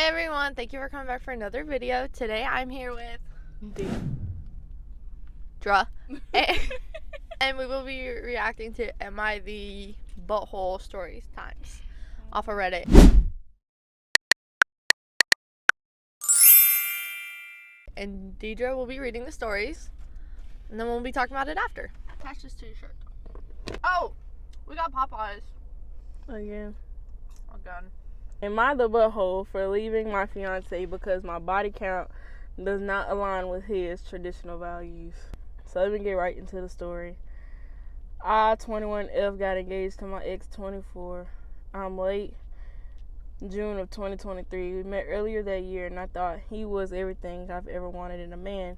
everyone, thank you for coming back for another video. Today I'm here with Deidra and we will be reacting to Am I the Butthole Stories Times off of Reddit. And Deidra will be reading the stories and then we'll be talking about it after. Attach this to your shirt. Oh, we got Popeyes. Again. Oh god. Am I the butthole for leaving my fiance because my body count does not align with his traditional values? So let me get right into the story. I, 21F, got engaged to my ex, 24. I'm late June of 2023. We met earlier that year and I thought he was everything I've ever wanted in a man.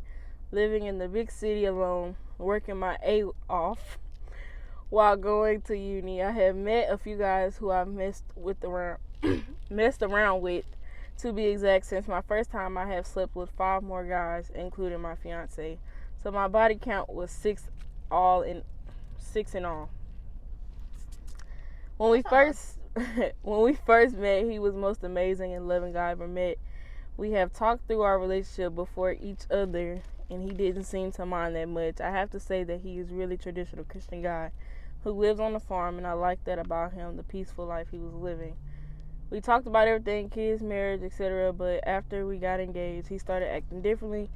Living in the big city alone, working my A off while going to uni. I have met a few guys who I've messed around with, to be exact. Since my first time, I have slept with 5 more guys, including my fiance. So my body count was 6 in all. When we first met, he was the most amazing and loving guy I ever met. We have talked through our relationship before each other, and he didn't seem to mind that much. I have to say that he is really traditional Christian guy who lives on the farm, and I like that about him, the peaceful life he was living. We talked about everything, kids, marriage, etc., but after we got engaged, he started acting differently.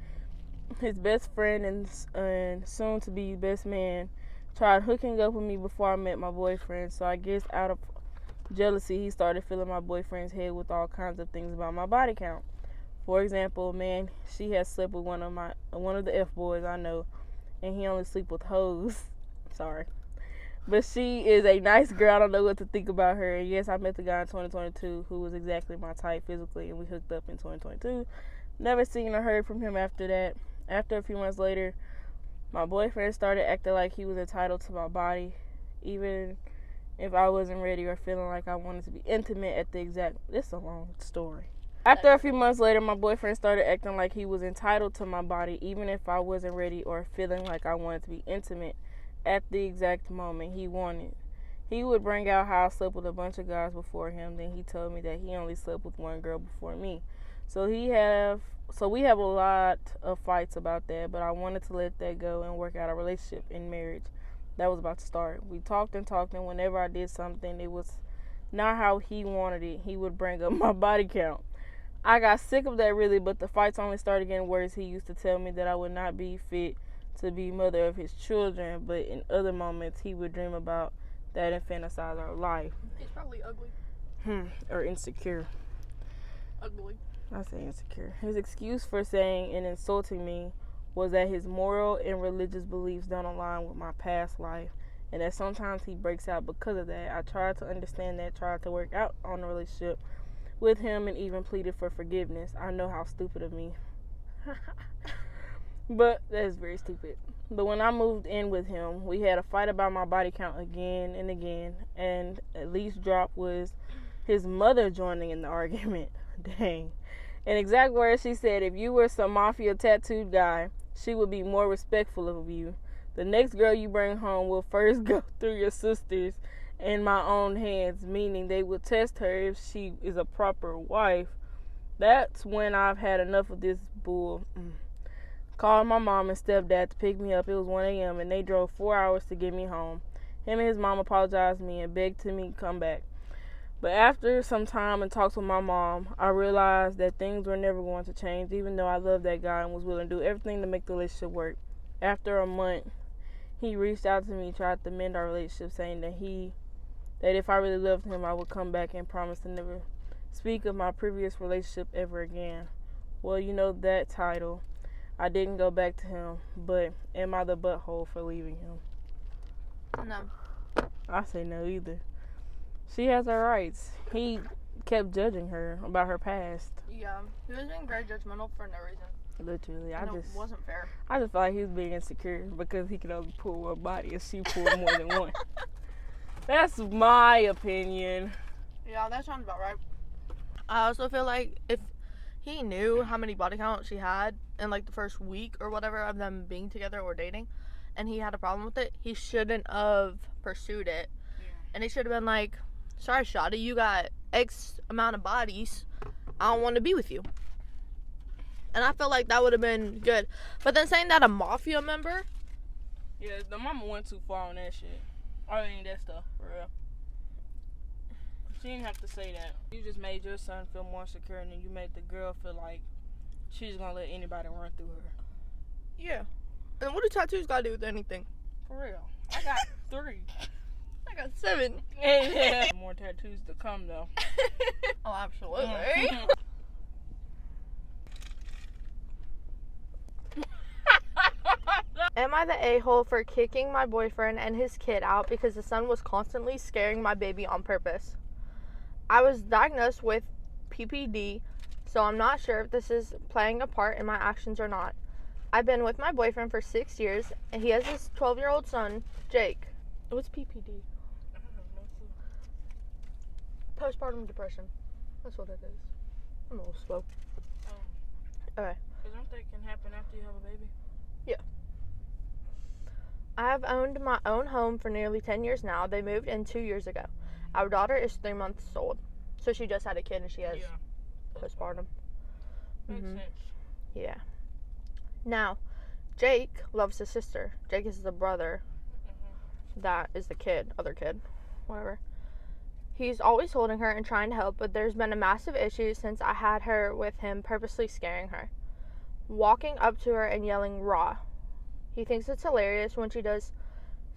His best friend and soon-to-be best man tried hooking up with me before I met my boyfriend, so I guess out of jealousy, he started filling my boyfriend's head with all kinds of things about my body count. For example, man, she has slept with one of the F boys I know, and he only sleep with hoes. Sorry. But she is a nice girl. I don't know what to think about her. And yes, I met the guy in 2022 who was exactly my type physically, and we hooked up in 2022. Never seen or heard from him after that. After a few months later, my boyfriend started acting like he was entitled to my body, even if I wasn't ready or feeling like I wanted to be intimate at the exact... This is a long story. After a few months later, my boyfriend started acting like he was entitled to my body, even if I wasn't ready or feeling like I wanted to be intimate at the exact moment he wanted. He would bring out how I slept with a bunch of guys before him. Then he told me that he only slept with one girl before me. So we have a lot of fights about that, but I wanted to let that go and work out a relationship in marriage that was about to start. We talked, and whenever I did something, it was not how he wanted it. He would bring up my body count. I got sick of that really, but the fights only started getting worse. He used to tell me that I would not be fit to be mother of his children, but in other moments he would dream about that and fantasize our life. He's probably ugly. Or insecure. Ugly. I say insecure. His excuse for saying and insulting me was that his moral and religious beliefs don't align with my past life, and that sometimes he breaks out because of that. I tried to understand that, tried to work out on the relationship with him, and even pleaded for forgiveness. I know how stupid of me. But that is very stupid. But when I moved in with him, we had a fight about my body count again and again. And at least drop was his mother joining in the argument. Dang. In exact words, she said, if you were some mafia tattooed guy, she would be more respectful of you. The next girl you bring home will first go through your sisters and my own hands, meaning they will test her if she is a proper wife. That's when I've had enough of this bull. Called my mom and stepdad to pick me up. It was 1 a.m. and they drove 4 hours to get me home. Him and his mom apologized to me and begged to me to come back. But after some time and talks with my mom, I realized that things were never going to change, even though I loved that guy and was willing to do everything to make the relationship work. After a month, he reached out to me, tried to mend our relationship, saying that if I really loved him, I would come back and promise to never speak of my previous relationship ever again. Well, you know that title. I didn't go back to him, but am I the butthole for leaving him? No. I say no either. She has her rights. He kept judging her about her past. Yeah, he was being very judgmental for no reason. Literally, it wasn't fair. I just felt like he was being insecure because he could only pull one body and she pulled more than one. That's my opinion. Yeah, that sounds about right. I also feel like if he knew how many body counts she had in like the first week or whatever of them being together or dating, and he had a problem with it, he shouldn't have pursued it. Yeah. And he should have been like, sorry, shawty, you got X amount of bodies. I don't want to be with you. And I feel like that would have been good. But then saying that a mafia member. Yeah, the mama went too far on that shit. I mean, that stuff, for real. She didn't have to say that. You just made your son feel more secure, and then you made the girl feel like she's gonna let anybody run through her. Yeah. And what do tattoos got to do with anything? For real. I got 3. I got 7. Yeah. More tattoos to come, though. Oh, absolutely. Am I the a-hole for kicking my boyfriend and his kid out because the son was constantly scaring my baby on purpose? I was diagnosed with PPD, so I'm not sure if this is playing a part in my actions or not. I've been with my boyfriend for 6 years, and he has this 12-year-old son, Jake. What's PPD? Postpartum depression. That's what it is. I'm a little slow. Okay. Because don't they can happen after you have a baby? Yeah. I have owned my own home for nearly 10 years now. They moved in 2 years ago. Our daughter is 3 months old. So she just had a kid and she has postpartum. Makes sense. Yeah. Now, Jake loves his sister. Jake is the brother. That is the kid, other kid, whatever. He's always holding her and trying to help, but there's been a massive issue since I had her with him purposely scaring her. Walking up to her and yelling, "Raw." He thinks it's hilarious when she does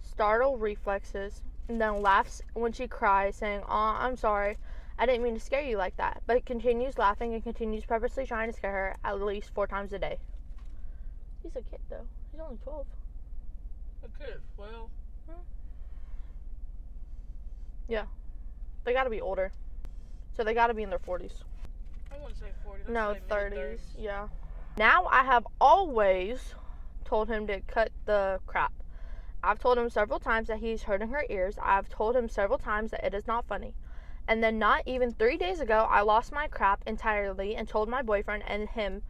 startle reflexes and then laughs when she cries, saying, "Aw, I'm sorry. I didn't mean to scare you like that," but continues laughing and continues purposely trying to scare her at least 4 times a day. He's a kid, though. He's only 12. A kid, 12? Yeah. They gotta be older. So they gotta be in their 40s. I wouldn't say 40. No, 30s. Yeah. Now I have always told him to cut the crap. I've told him several times that he's hurting her ears. I've told him several times that it is not funny. And then not even 3 days ago, I lost my crap entirely and told my boyfriend and him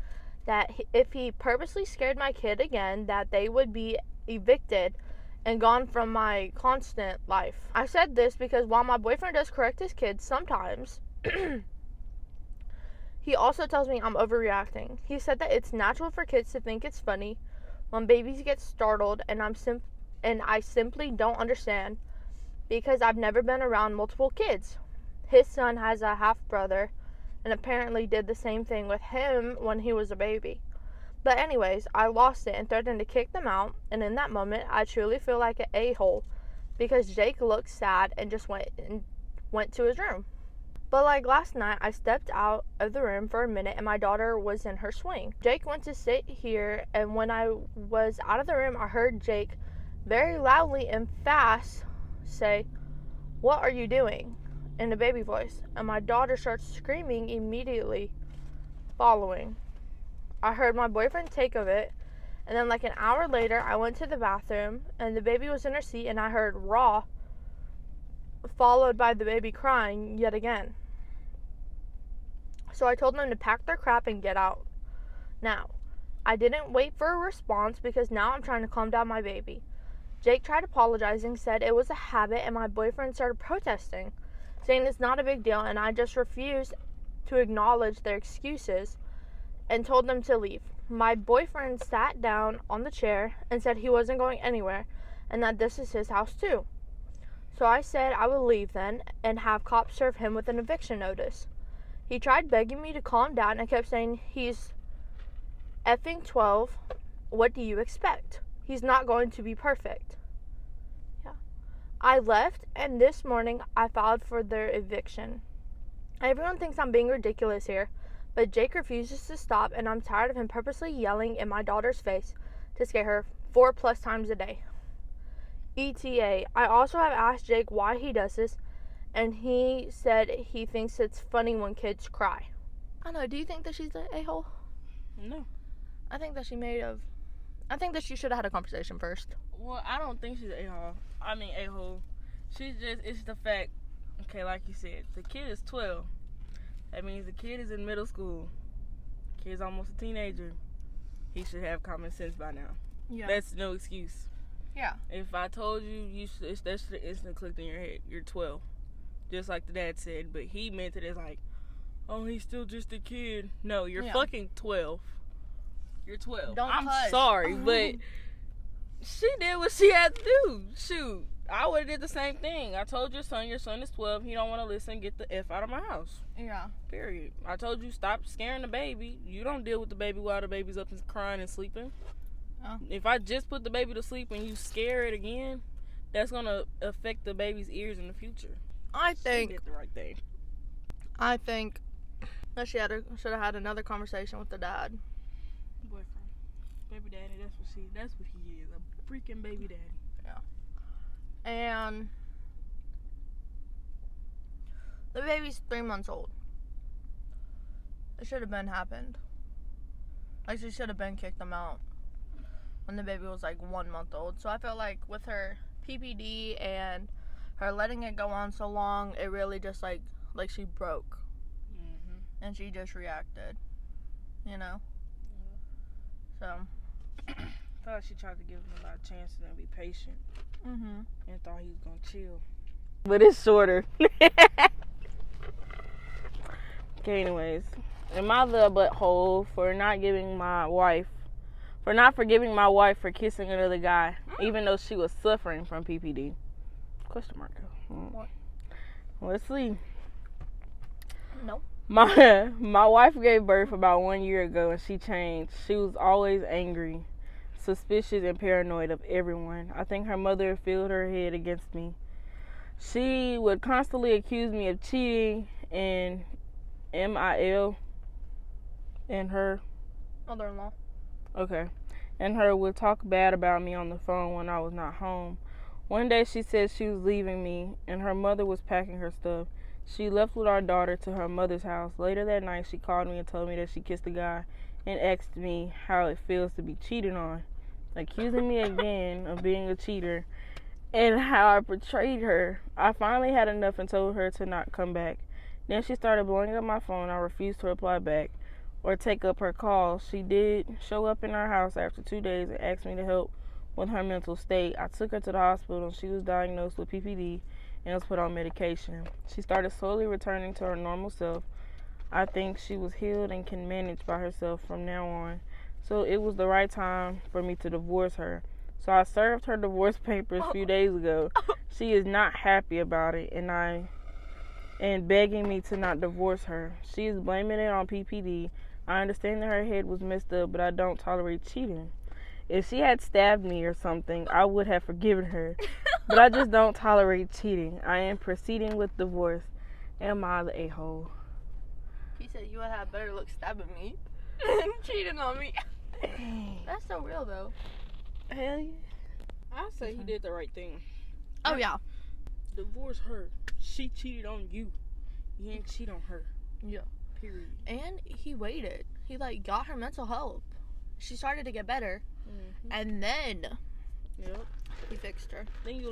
that if he purposely scared my kid again, that they would be evicted and gone from my constant life. I said this because while my boyfriend does correct his kids sometimes, he also tells me I'm overreacting. He said that it's natural for kids to think it's funny when babies get startled, and I simply don't understand because I've never been around multiple kids. His son has a half brother and apparently did the same thing with him when he was a baby. But anyways, I lost it and threatened to kick them out, and in that moment, I truly feel like an a-hole because Jake looked sad and just went to his room. But like last night, I stepped out of the room for a minute and my daughter was in her swing. Jake went to sit here, and when I was out of the room, I heard Jake very loudly and fast say, "What are you doing?" in a baby voice, and my daughter starts screaming immediately following. I heard my boyfriend take of it, and then like an hour later, I went to the bathroom, and the baby was in her seat, and I heard "raw," followed by the baby crying yet again. So I told them to pack their crap and get out. Now, I didn't wait for a response because now I'm trying to calm down my baby. Jake tried apologizing, said it was a habit, and my boyfriend started protesting, saying it's not a big deal, and I just refused to acknowledge their excuses and told them to leave. My boyfriend sat down on the chair and said he wasn't going anywhere and that this is his house too. So I said I would leave then and have cops serve him with an eviction notice. He tried begging me to calm down and kept saying he's effing 12. What do you expect? He's not going to be perfect. Yeah. I left, and this morning I filed for their eviction. Everyone thinks I'm being ridiculous here, but Jake refuses to stop, and I'm tired of him purposely yelling in my daughter's face to scare her 4+ times a day. ETA. I also have asked Jake why he does this, and he said he thinks it's funny when kids cry. I don't know. Do you think that she's an a-hole? No. I think that she should have had a conversation first. Well, I don't think she's a-hole. A-hole. She's just, it's the fact, okay, like you said, the kid is 12. That means the kid is in middle school. Kid's almost a teenager. He should have common sense by now. Yeah. That's no excuse. Yeah. If I told you, that should have instantly clicked in your head. You're 12. Just like the dad said. But he meant it as like, oh, he's still just a kid. No, you're Yeah. fucking 12. You're 12. Don't I'm touch. sorry, but she did what she had to do. Shoot, I would have did the same thing. I told your son is 12. He don't want to listen. Get the F out of my house. Yeah. Period. I told you, stop scaring the baby. You don't deal with the baby while the baby's up and crying and sleeping. Oh. If I just put the baby to sleep and you scare it again, that's going to affect the baby's ears in the future. I She think did the right thing. that she should have had another conversation with the dad. Boyfriend. Baby daddy, that's what he is. A freaking baby daddy. And the baby's 3 months old. It should have been happened. Like, she should have been kicked them out when the baby was like 1 month old. So I feel like with her PPD and her letting it go on so long, it really just like she broke. Mm-hmm. And she just reacted. You know? So. I thought she tried to give him a lot of chances and be patient. Mm-hmm. And thought he was gonna chill. But it's shorter. Okay, anyways. Am I the butthole for not forgiving my wife for kissing another guy, even though she was suffering from PPD? Question mark. What? Let's see. Nope. My wife gave birth about 1 year ago and she changed. She was always angry, suspicious, and paranoid of everyone. I think her mother filled her head against me. She would constantly accuse me of cheating and MIL and her. Mother-in-law. Okay. And her would talk bad about me on the phone when I was not home. One day she said she was leaving me and her mother was packing her stuff. She left with our daughter to her mother's house. Later that night she called me and told me that she kissed a guy and asked me how it feels to be cheated on, accusing me again of being a cheater and how I betrayed her. I finally had enough and told her to not come back. Then she started blowing up my phone. I refused to reply back or take up her calls. She did show up in our house after 2 days and asked me to help with her mental state. I took her to the hospital. She was diagnosed with PPD and was put on medication. She started slowly returning to her normal self. I think she was healed and can manage by herself from now on. So it was the right time for me to divorce her. So I served her divorce papers a few days ago. She is not happy about it and begging me to not divorce her. She is blaming it on PPD. I understand that her head was messed up, but I don't tolerate cheating. If she had stabbed me or something, I would have forgiven her. But I just don't tolerate cheating. I am proceeding with divorce. Am I the a-hole? He said you would have better luck stabbing me than cheating on me. That's so real, though. Hell yeah. I say he did the right thing. Oh, yeah. Divorce her. She cheated on you. You ain't cheat on her. Yeah. Period. And he waited. He, like, got her mental help. She started to get better. Mm-hmm. And then Yep. he fixed her. Then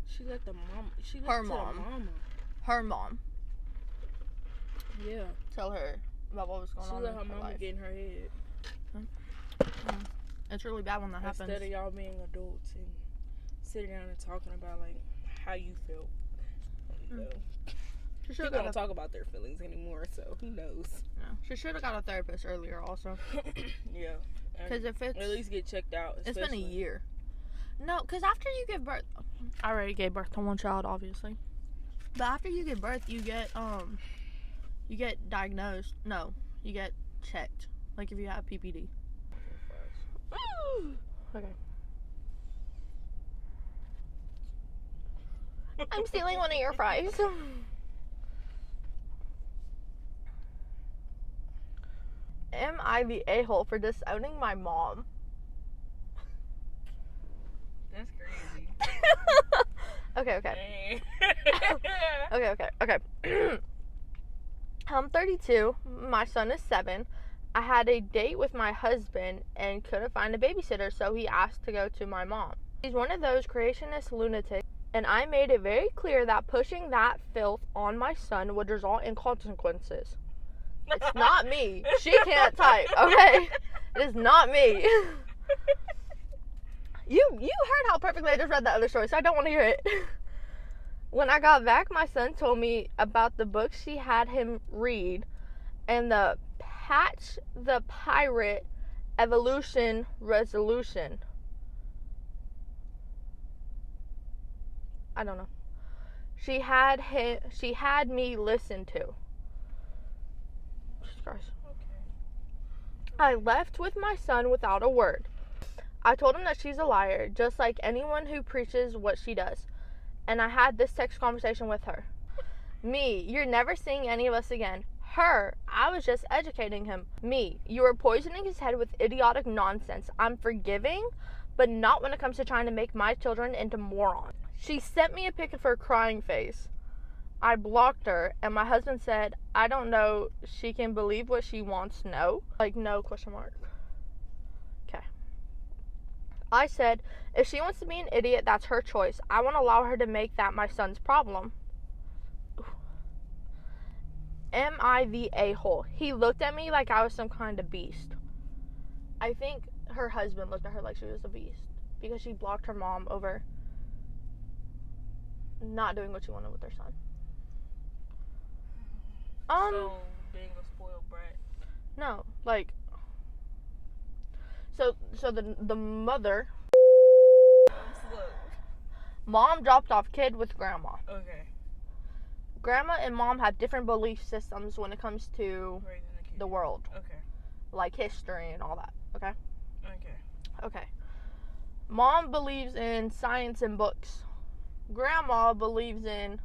she let the mom. She let Her it to mom. the mama. Her mom. Yeah. Tell her about what was going She on let in her her mama life. get in her head. It's really bad when that happens. Instead of y'all being adults and sitting down and talking about like how you felt. You know. She should People have don't talk about their feelings anymore, so who knows? She should have got a therapist earlier, also. Yeah. Because if it's at least get checked out. It's been a year. No, because after you give birth, I already gave birth to one child, obviously. But after you give birth, you get diagnosed. No, you get checked. Like if you have PPD. Okay. I'm stealing one of your fries. Am I the a-hole for disowning my mom? That's crazy. Okay. Okay. I'm 32. My son is 7. I had a date with my husband and couldn't find a babysitter, so he asked to go to my mom. He's one of those creationist lunatics, and I made it very clear that pushing that filth on my son would result in consequences. It's not me. She can't type, okay? It is not me. You heard how perfectly I just read that other story, so I don't want to hear it. When I got back, my son told me about the book she had him read and the Patch the Pirate Evolution Resolution. I don't know. She had me listen to. Jesus Christ. I left with my son without a word. I told him that she's a liar, just like anyone who preaches what she does. And I had this text conversation with her. Me, you're never seeing any of us again. Her, I was just educating him. Me, you are poisoning his head with idiotic nonsense. I'm forgiving, but not when it comes to trying to make my children into morons. She sent me a pic of her crying face. I blocked her, and my husband said, I don't know, she can believe what she wants, no? Like, no, question mark. Okay. I said, if she wants to be an idiot, that's her choice. I won't allow her to make that my son's problem. Am I the a-hole? He looked at me like I was some kind of beast. I think her husband looked at her like she was a beast because she blocked her mom over not doing what she wanted with her son. So, being a spoiled brat. No, like, so the mother, Look. mom dropped off kid with grandma. Okay. Grandma and mom have different belief systems when it comes to the world, Okay. like history and all that. Okay. Okay. Okay. Mom believes in science and books. Grandma believes in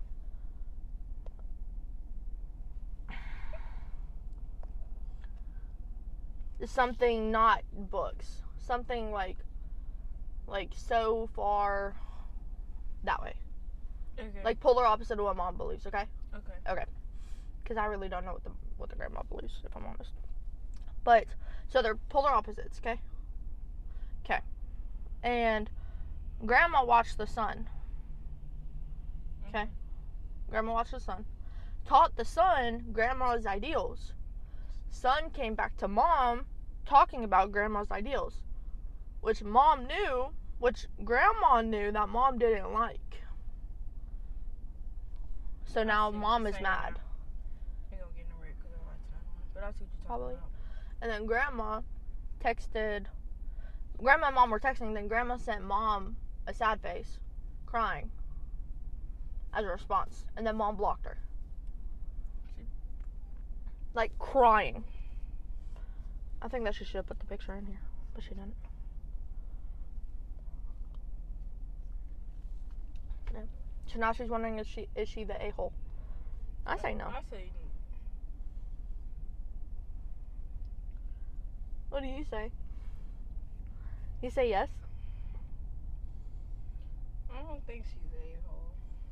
something not books. Something like so far that way. Okay. Like polar opposite of what mom believes, okay? Okay. Okay. Because I really don't know what the grandma believes, if I'm honest. But, so they're polar opposites, okay? Okay. And grandma watched the sun. Okay? Grandma watched the sun. Taught the son grandma's ideals. Son came back to mom talking about grandma's ideals. Which grandma knew that mom didn't like. So now mom is mad. Ain't gonna get in the wreck because I watched that one. But I see what you're Probably. talking about. And then grandma and mom were texting, then grandma sent mom a sad face, crying, as a response. And then mom blocked her. Like, crying. I think that she should have put the picture in here, but she didn't. Yeah. So now she's wondering, is she the a-hole? I say no. I say no. What do you say? You say yes? I don't think she's the a-hole.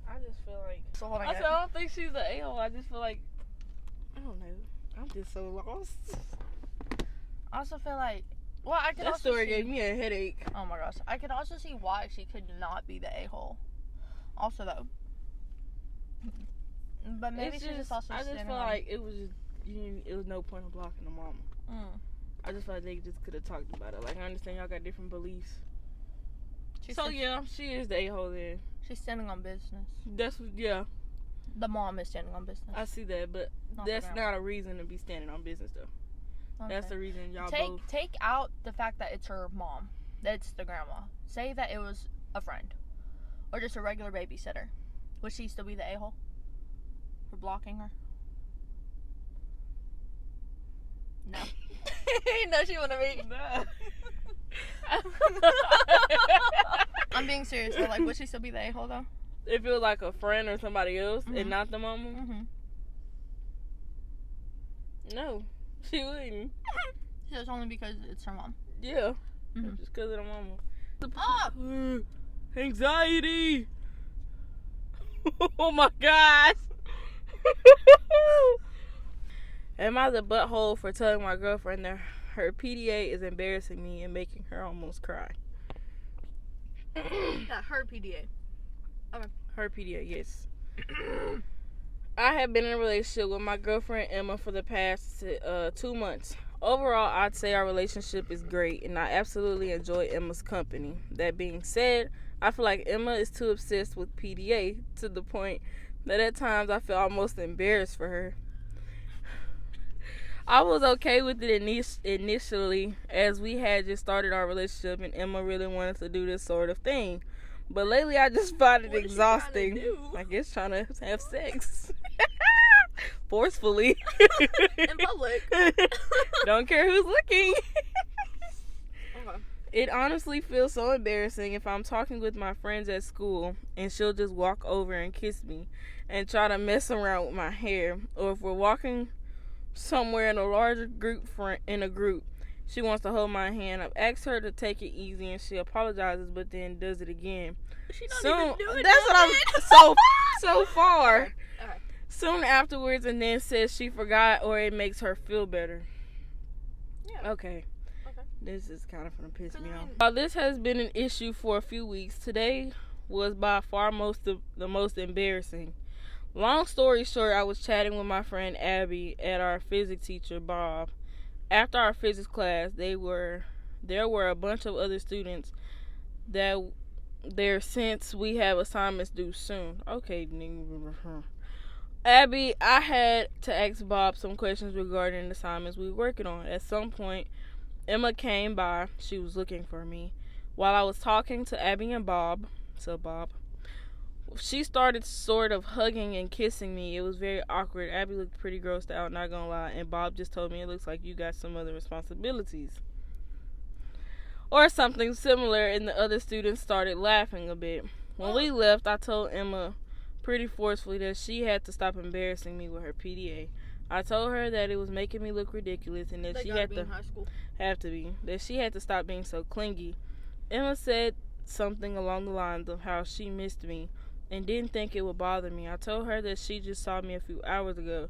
I just feel like... So hold on. I don't think she's the a-hole. I just feel like... I don't know. I'm just so lost. I also feel like... Well, I could That also story see... gave me a headache. Oh my gosh. I could also see why she could not be the a-hole. Also, though. But maybe she's just also I just standing feel on... like it was just... it was no point in blocking the mama. I just feel like they just could have talked about it. Like, I understand y'all got different beliefs. Yeah, she is the a-hole then. She's standing on business. Yeah. The mom is standing on business. I see that, but that's not a reason to be standing on business, though. Okay. That's the reason y'all both... Take out the fact that it's her mom. That it's the grandma. Say that it was a friend. Or just a regular babysitter. Would she still be the a-hole? For blocking her? No. No, she wouldn't be. No. I'm being serious, though. Like, would she still be the a-hole, though? If it was like a friend or somebody else and not the mama? No, she wouldn't. Just only because it's her mom. Yeah, just because of the mama. Anxiety. Oh my gosh. Am I the butthole for telling my girlfriend that her PDA is embarrassing me and making her almost cry? Yeah, her PDA. Okay. Her PDA, yes. I have been in a relationship with my girlfriend Emma for the past 2 months. Overall, I'd say our relationship is great, and I absolutely enjoy Emma's company. That being said, I feel like Emma is too obsessed with PDA to the point that at times I feel almost embarrassed for her. I was okay with it initially, as we had just started our relationship and Emma really wanted to do this sort of thing. But lately I just find it exhausting. I guess trying to have sex. Forcefully. In public. Don't care who's looking. Okay. It honestly feels so embarrassing if I'm talking with my friends at school and she'll just walk over and kiss me and try to mess around with my hair. Or if we're walking somewhere in a larger group, she wants to hold my hand. I've asked her to take it easy and she apologizes, but then does it again. She's not even doing that's nothing. what I'm so far. Okay. Soon afterwards, and then says she forgot or it makes her feel better. Yeah. Okay. This is kind of going to piss me off. mean- While this has been an issue for a few weeks, today was by far the most embarrassing. Long story short, I was chatting with my friend Abby and our physics teacher Bob. After our physics class, there were a bunch of other students that since we have assignments due soon. Okay, Abby, I had to ask Bob some questions regarding the assignments we were working on. At some point, Emma came by. She was looking for me. While I was talking to Abby and Bob, she started sort of hugging and kissing me. It was very awkward. Abby looked pretty grossed out, not gonna lie. And Bob just told me it looks like you got some other responsibilities. Or something similar, and the other students started laughing a bit. When we left, I told Emma pretty forcefully that she had to stop embarrassing me with her PDA. I told her that it was making me look ridiculous and that she had to stop being so clingy. Emma said something along the lines of how she missed me and didn't think it would bother me. I told her that she just saw me a few hours ago.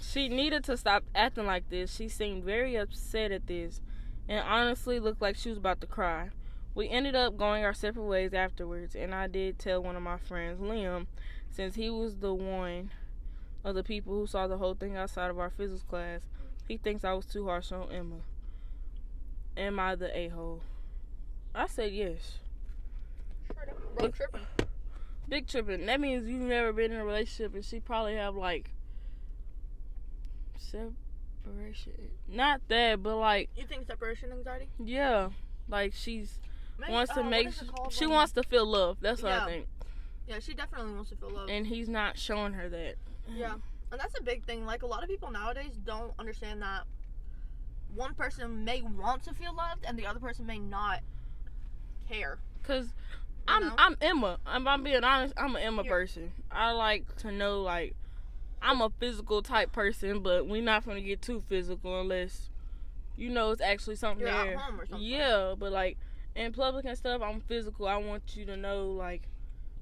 She needed to stop acting like this. She seemed very upset at this and honestly looked like she was about to cry. We ended up going our separate ways afterwards, and I did tell one of my friends, Liam, since he was the one of the people who saw the whole thing outside of our physics class. He thinks I was too harsh on Emma. Am I the a-hole? I said yes. Big tripping. Big tripping. That means you've never been in a relationship and she probably have like separation. Not that, but like. You think separation anxiety? Yeah. Like she wants to feel love. That's what I think. Yeah, she definitely wants to feel love. And he's not showing her that. Yeah. And that's a big thing. Like, a lot of people nowadays don't understand that one person may want to feel loved and the other person may not care. Because I'm Emma. I'm being honest, I'm an Emma person. I like to know, like, I'm a physical type person, but we're not going to get too physical unless, it's actually something you're there. At home or something. Yeah, but, like, in public and stuff, I'm physical. I want you to know, like,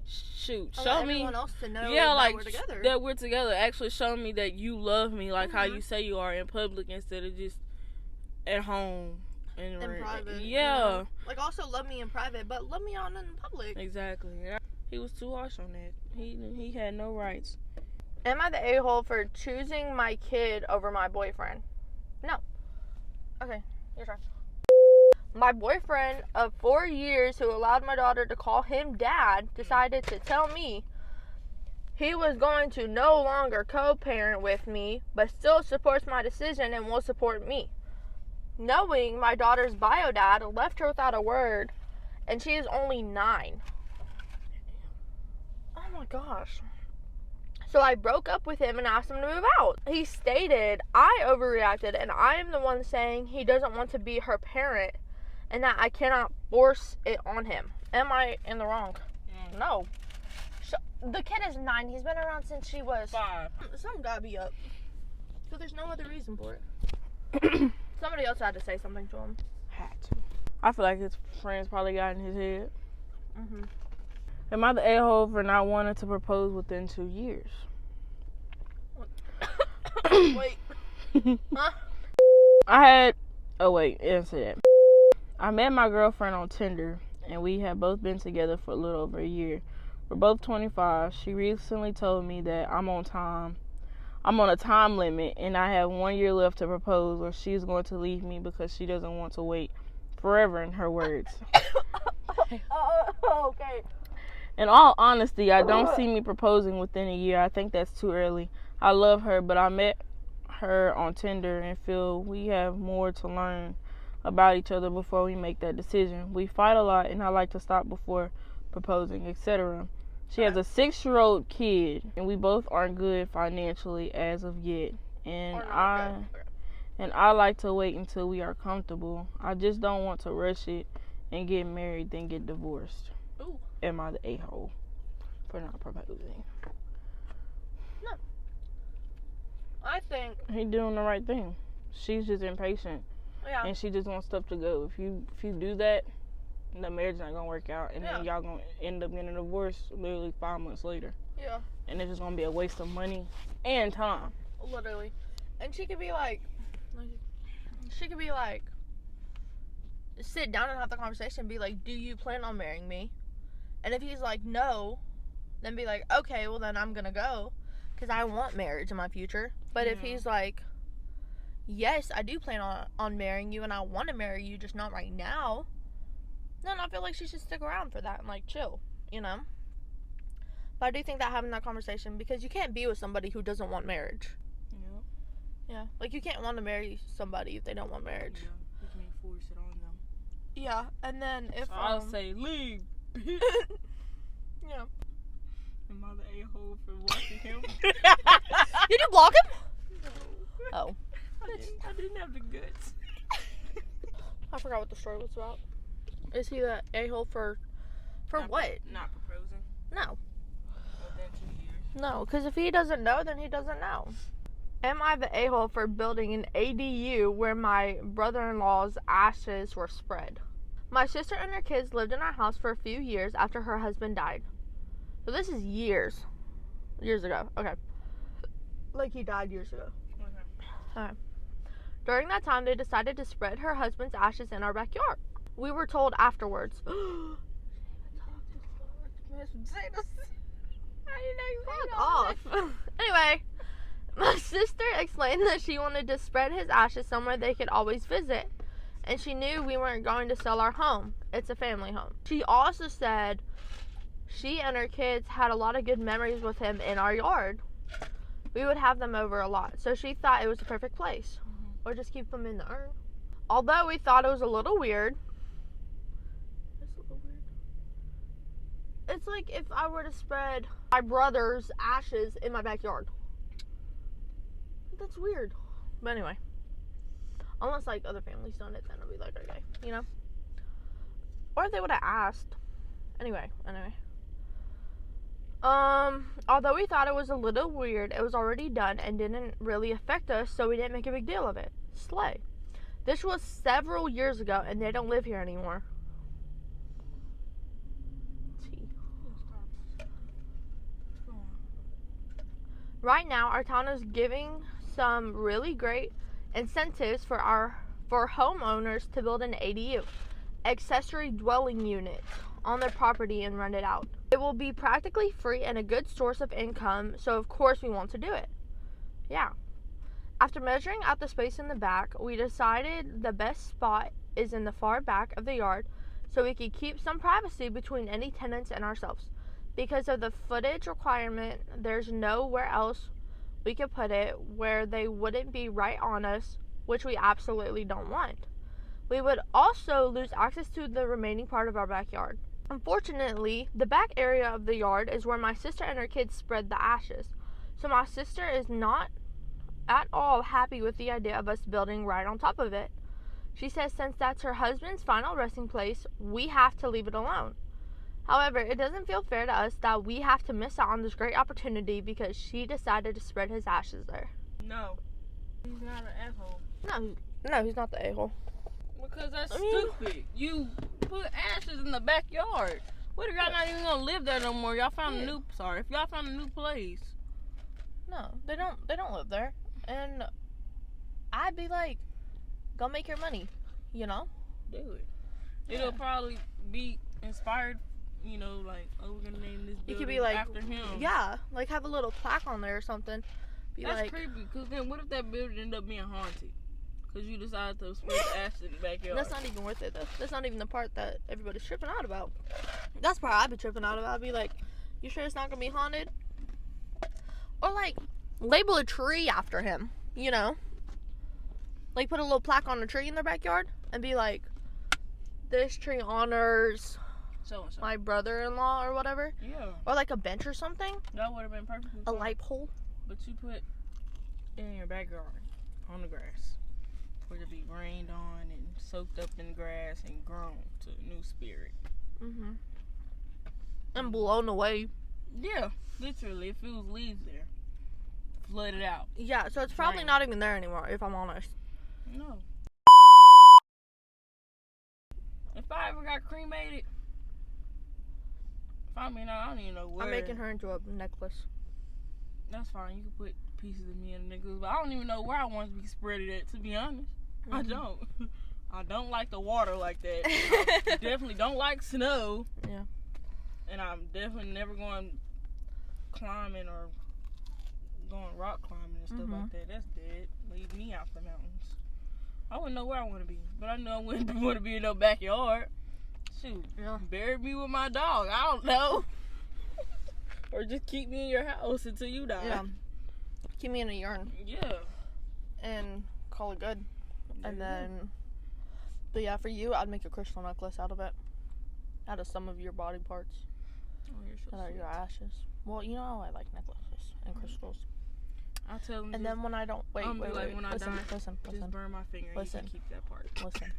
show me everyone else to know that we're together. That we're together. Actually show me that you love me like how you say you are in public instead of just at home in private. Yeah. Like, also love me in private, but love me on in public. Exactly. He was too harsh on that. He had no rights. Am I the a-hole for choosing my kid over my boyfriend? No. Okay, your turn. My boyfriend of 4 years, who allowed my daughter to call him dad, decided to tell me he was going to no longer co-parent with me, but still supports my decision and will support me. Knowing my daughter's bio dad left her without a word, and she is only 9. Oh my gosh. So I broke up with him and asked him to move out. He stated I overreacted and I am the one saying he doesn't want to be her parent and that I cannot force it on him. Am I in the wrong? No. The kid is 9. He's been around since she was 5. Something gotta be up. So there's no other reason for it. Somebody else had to say something to him. Had to. I feel like his friends probably got in his head. Mm-hmm. Am I the a-hole for not wanting to propose within 2 years? Wait. Huh? Answer that. I met my girlfriend on Tinder, and we have both been together for a little over a year. We're both 25. She recently told me that I'm on a time limit, and I have 1 year left to propose, or she's going to leave me because she doesn't want to wait forever, in her words. Okay. In all honesty, I don't see me proposing within a year. I think that's too early. I love her, but I met her on Tinder and feel we have more to learn about each other before we make that decision. We fight a lot, and I like to stop before proposing, etc. She has a 6-year-old kid, and we both aren't good financially as of yet. And I like to wait until we are comfortable. I just don't want to rush it and get married, then get divorced. Ooh. Am I the a-hole for not proposing? No. I think He doing the right thing. She's just impatient. Yeah. And she just wants stuff to go. If you do that, the marriage not gonna work out, and then y'all gonna end up getting a divorce literally 5 months later. Yeah. And it's just gonna be a waste of money and time. Literally. And she could be like, sit down and have the conversation and be like, do you plan on marrying me? And if he's like, no, then be like, okay, well then I'm gonna go, because I want marriage in my future. But if he's like, yes, I do plan on marrying you and I want to marry you, just not right now, then I feel like she should stick around for that and like chill, you know? But I do think that having that conversation, because you can't be with somebody who doesn't want marriage. Yeah, like you can't want to marry somebody if they don't want marriage. Yeah, you can't force it on them. Yeah, and then if I'll say leave. Yeah. Am I the a-hole for watching him? Did you block him? No. Oh. I didn't have the guts. I forgot what the story was about. Is he the a-hole for what? Not proposing. No. Within 2 years. No, because if he doesn't know, then he doesn't know. Am I the a-hole for building an ADU where my brother-in-law's ashes were spread? My sister and her kids lived in our house for a few years after her husband died. So this is years ago. Okay. Like he died years ago. Okay. During that time, they decided to spread her husband's ashes in our backyard. We were told afterwards. Fuck off. Anyway, my sister explained that she wanted to spread his ashes somewhere they could always visit. And she knew we weren't going to sell our home. It's a family home. She also said she and her kids had a lot of good memories with him in our yard. We would have them over a lot. So she thought it was the perfect place. Or just keep them in the urn. Although we thought it was a little weird. It's a little weird. It's like if I were to spread my brother's ashes in my backyard. That's weird. But anyway. Unless like other families done it, then it'll be like, okay, you know? Or if they would have asked. Anyway. Although we thought it was a little weird, it was already done and didn't really affect us, so we didn't make a big deal of it. Slay. This was several years ago, and they don't live here anymore. Right now, our town is giving some really great incentives for homeowners to build an ADU, accessory dwelling unit, on their property and rent it out. It will be practically free and a good source of income, so of course we want to do it. Yeah. After measuring out the space in the back, we decided the best spot is in the far back of the yard so we could keep some privacy between any tenants and ourselves. Because of the footage requirement, there's nowhere else we could put it where they wouldn't be right on us, which we absolutely don't want. We would also lose access to the remaining part of our backyard. Unfortunately, the back area of the yard is where my sister and her kids spread the ashes. So my sister is not at all happy with the idea of us building right on top of it. She says since that's her husband's final resting place, we have to leave it alone. However, it doesn't feel fair to us that we have to miss out on this great opportunity because she decided to spread his ashes there. No. He's not an asshole. No, he's not the a-hole. Because that's stupid. You put ashes in the backyard. What if y'all not even gonna live there no more? Y'all found a new if y'all found a new place. No, they don't live there. And I'd be like, go make your money, you know? Do it. Yeah. It'll probably be inspired, you know, like, oh, we're gonna name this building it could be like, after him. Yeah, like have a little plaque on there or something. That's creepy, because then what if that building end up being haunted? Because you decided to spread the ash in the backyard. That's not even worth it, though. That's not even the part that everybody's tripping out about. That's the part I'd be tripping out about. I'd be like, you sure it's not going to be haunted? Or, like, label a tree after him, you know? Like, put a little plaque on a tree in their backyard and be like, this tree honors So-and-so. my brother-in-law or whatever. Yeah. Or, like, a bench or something. That would have been perfect. A light pole. But you put it in your backyard on the grass for it to be rained on and soaked up in the grass and grown to a new spirit. Mm-hmm. And blown away. Yeah, literally. If it was leaves there, flooded out. Yeah, so it's probably not even there anymore, if I'm honest. No. If I ever got cremated, I don't even know where. I'm making her into a necklace. That's fine. You can put pieces of me in a necklace, but I don't even know where I want to be spreaded at, to be honest. Mm-hmm. I don't. I don't like the water like that. I definitely don't like snow. Yeah. And I'm definitely never going climbing or going rock climbing and stuff like that. That's dead. Leave me out the mountains. I wouldn't know where I want to be, but I know I wouldn't want to be in no backyard. Shoot, bury me with my dog. I don't know. Or just keep me in your house until you die. Yeah. Keep me in a urn. Yeah. And call it good. And then, but yeah, for you, I'd make a crystal necklace out of it. Out of some of your body parts. Oh, you're so Out of your ashes. Well, you know how I like necklaces and crystals. I'll tell them. And then when I don't, wait, when I listen, die, listen. just burn my finger and you can keep that part. Listen.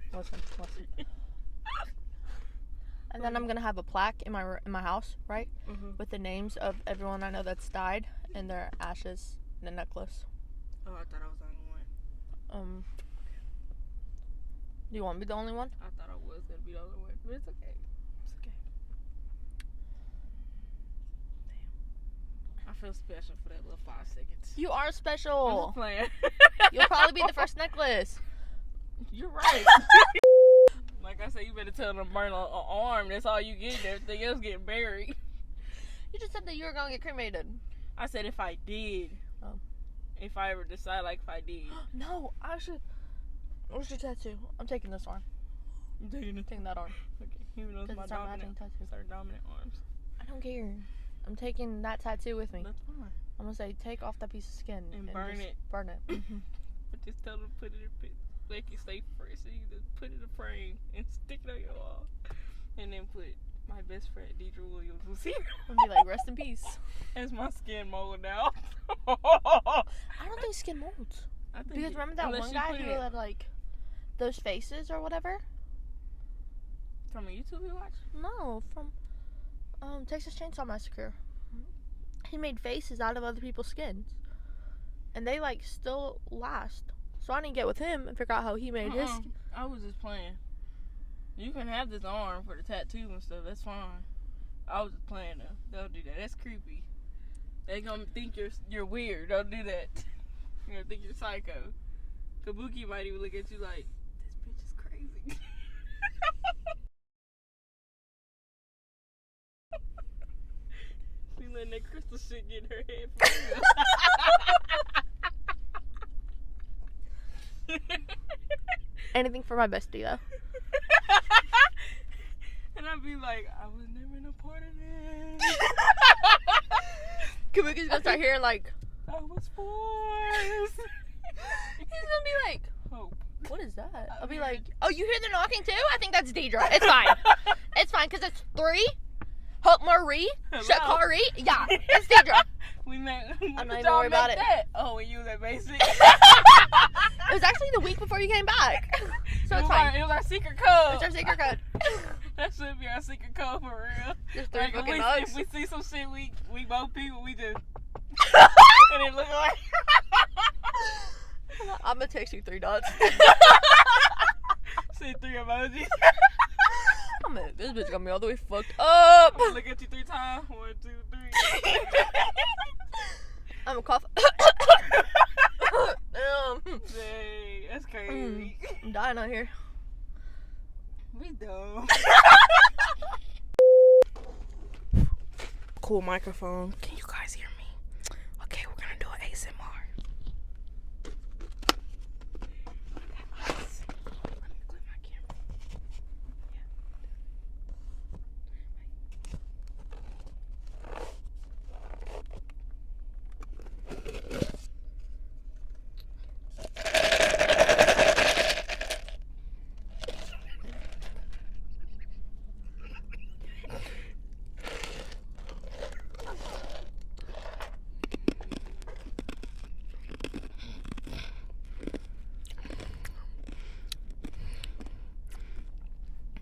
And then I'm gonna have a plaque in my house, right, with the names of everyone I know that's died and their ashes in a necklace. Oh, I thought I was the only one. Do you want me to be the only one? I thought I was gonna be the only one, but it's okay. It's okay. Damn. I feel special for that little 5 seconds. You are special. I'm just playing. You'll probably be the first necklace. You're right. Like I said, you better tell them to burn an arm. That's all you get. Everything else getting buried. You just said that you were gonna get cremated. I said if I did. Oh. If I ever decide, like, if I did. No, I should. What's your tattoo? I'm taking this arm. I'm taking that arm. Okay. Even though it's my dominant tattoo. It's our dominant arms. I don't care. I'm taking that tattoo with me. That's fine. I'm gonna say take off that piece of skin and burn it. Burn it. But just tell them to put it in. Make it safe first. So you just put it in a frame and stick it on your wall. And then put my best friend Deidra Williams was here. And be like, rest in peace. As my skin mold now. I don't think skin molds. Because remember that one guy who had like those faces or whatever? From a YouTube you watched? No, from Texas Chainsaw Massacre. He made faces out of other people's skins. And they like still last. So I didn't get with him and figure out how he made his. I was just playing. You can have this arm for the tattoo and stuff. That's fine. I was just playing though. Don't do that. That's creepy. They gonna think you're weird. Don't do that. You're gonna think you're psycho. Kabuki might even look at you like, this bitch is crazy. She letting that crystal shit get in her head for real. Anything for my bestie though. And I'd be like, I was never in a part of this. Kabuki's gonna start hearing like, I was forced. He's gonna be like, Hope. What is that? I'll be like, oh, you hear the knocking too? I think that's Deidra. It's fine. It's fine because it's 3. Hope Marie. Shakari. Yeah, it's Deidra. I'm not even worried about it. Oh, when you was at basic. It was actually the week before you came back. So it's fine. It was our secret code. It's our secret code. That should be our secret code for real. Just 3 like, fucking nugs. If we see some shit, we both people, we just. And it look like. I'm gonna text you 3 dots. See 3 emojis. This bitch got me all the way fucked up. I'm gonna look at you 3 times. 1, 2, 3. I'm a cough. Dang, that's crazy. I'm dying out here. We dumb. Cool microphone. Can you guys hear me? Okay, we're gonna do an ASMR.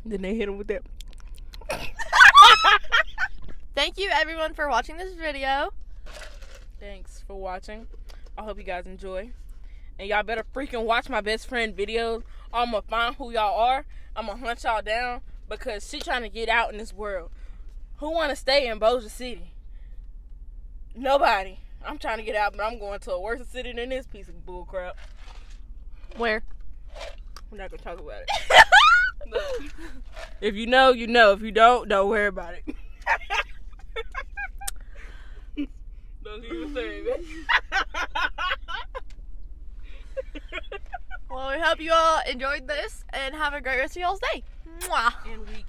Then they hit him with that. Thank you everyone for watching this video. Thanks for watching. I hope you guys enjoy. And y'all better freaking watch my best friend videos. I'm gonna find who y'all are. I'm gonna hunt y'all down because she trying to get out in this world. Who wanna stay in Bossier City? Nobody. I'm trying to get out, but I'm going to a worse city than this piece of bullcrap. Where? We're not gonna talk about it. Look, if you know, you know. If you don't worry about it. Don't even say it. Well, we hope you all enjoyed this and have a great rest of y'all's day. Mwah. And week.